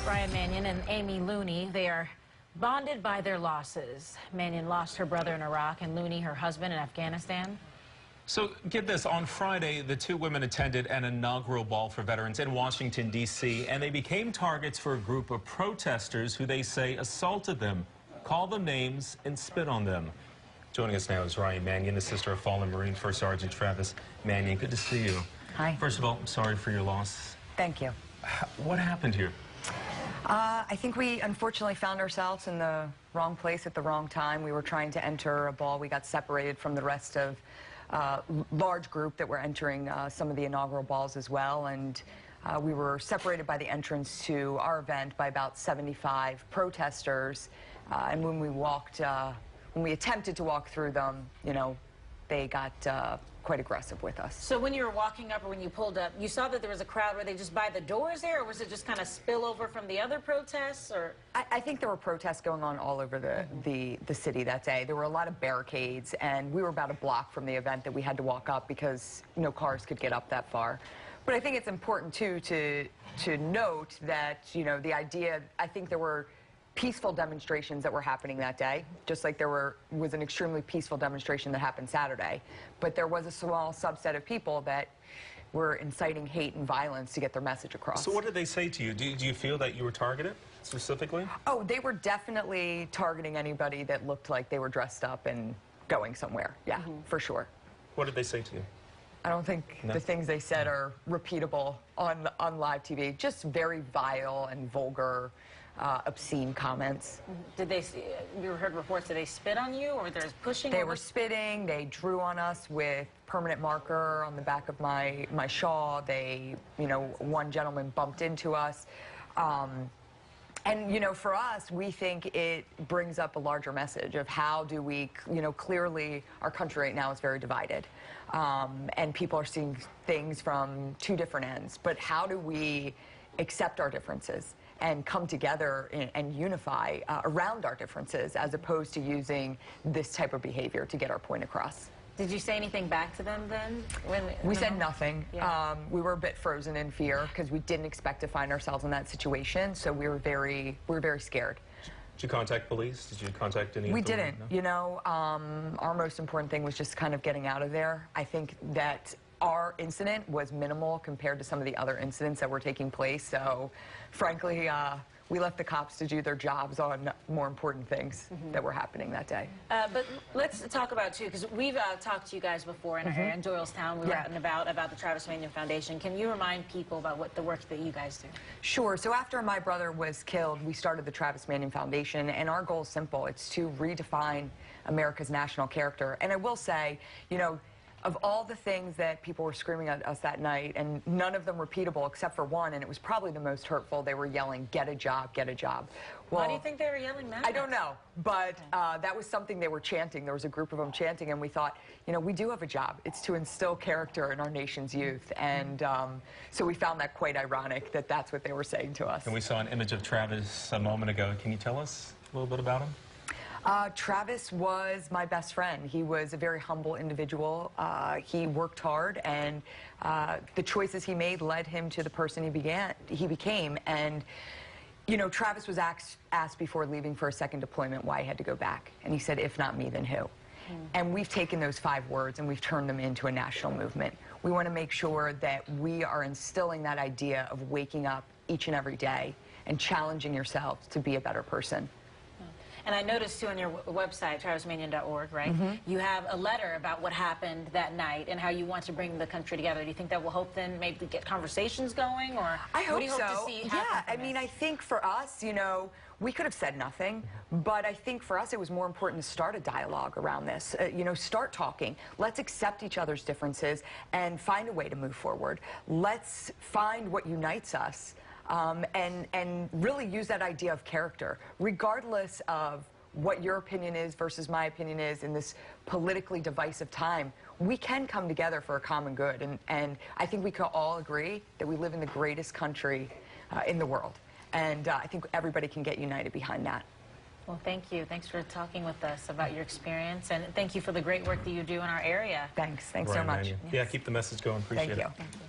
Brian Manion and Amy Looney, they are bonded by their losses. Manion lost her brother in Iraq and Looney her husband in Afghanistan. So get this, on Friday, the two women attended an inaugural ball for veterans in Washington, D.C., and they became targets for a group of protesters who they say assaulted them, called them names, and spit on them. Joining us now is Ryan Manion, the sister of fallen Marine First Sergeant Travis Manion. Good to see you. Hi. First of all, I'm sorry for your loss. Thank you. What happened here? I think we unfortunately found ourselves in the wrong place at the wrong time. We were trying to enter a ball. We got separated from the rest of large group that were entering some of the inaugural balls as well, and we were separated by the entrance to our event by about 75 protesters, and when we attempted to walk through them, you know, they got quite aggressive with us. So when you were walking up or when you pulled up, you saw that there was a crowd. Were they just by the doors there, or was it just kind of spill over from the other protests? Or I think there were protests going on all over the city that day. There were a lot of barricades, and we were about a block from the event that we had to walk up because no cars could get up that far. But I think it's important too to note that, you know, the idea, I think there were peaceful demonstrations that were happening that day, just like there was an extremely peaceful demonstration that happened Saturday. But there was a small subset of people that were inciting hate and violence to get their message across. So what did they say to you? Do you feel that you were targeted specifically? Oh, they were definitely targeting anybody that looked like they were dressed up and going somewhere. Yeah, for sure. What did they say to you? I don't think the things they said are repeatable on live TV. Just very vile and vulgar, obscene comments. did they? You heard reports that they spit on you, or there's pushing? They were spitting. They drew on us with permanent marker on the back of my shawl. They, you know, one gentleman bumped into us. And, you know, for us, we think it brings up a larger message of how do we, you know, clearly our country right now is very divided. And people are seeing things from two different ends. But how do we accept our differences and come together and unify around our differences, as opposed to using this type of behavior to get our point across? Did you say anything back to them then? We said nothing. Yeah. We were a bit frozen in fear because we didn't expect to find ourselves in that situation. So we were very scared. Did you contact police? Did you contact any? We didn't. No? You know, our most important thing was just kind of getting out of there. I think that our incident was minimal compared to some of the other incidents that were taking place. So, frankly, we left the cops to do their jobs on more important things that were happening that day. But let's talk about, too, because we've talked to you guys before in our area in Doylestown. We were out and about the Travis Manion Foundation. Can you remind people about what the work that you guys do? Sure. So after my brother was killed, we started the Travis Manion Foundation, and our goal is simple. It's to redefine America's national character. And I will say, you know, of all the things that people were screaming at us that night, and none of them repeatable except for one, and it was probably the most hurtful, they were yelling, "Get a job, get a job." Well, why do you think they were yelling that? I don't know, but that was something they were chanting. There was a group of them chanting, and we thought, you know, we do have a job. It's to instill character in our nation's youth, and so we found that quite ironic that that's what they were saying to us. And we saw an image of Travis a moment ago. Can you tell us a little bit about him? Travis was my best friend. He was a very humble individual. He worked hard, and the choices he made led him to the person he became. And, you know, Travis was asked before leaving for a second deployment why he had to go back. And he said, "If not me, then who?" And we've taken those 5 words and we've turned them into a national movement. We want to make sure that we are instilling that idea of waking up each and every day and challenging yourself to be a better person. And I noticed, too, on your website, travismanion.org, right? You have a letter about what happened that night and how you want to bring the country together. Do you think that will help then maybe get conversations going? Or I hope what do you so. hope to see Yeah, I mean, I think for us, you know, we could have said nothing, but I think for us it was more important to start a dialogue around this. You know, start talking. Let's accept each other's differences and find a way to move forward. Let's find what unites us. And really use that idea of character, regardless of what your opinion is versus my opinion is in this politically divisive time. We can come together for a common good, and I think we can all agree that we live in the greatest country in the world, and I think everybody can get united behind that. Well, thank you. Thanks for talking with us about your experience, and thank you for the great work that you do in our area. Thanks so much. Yeah, keep the message going. Appreciate it. Thank you.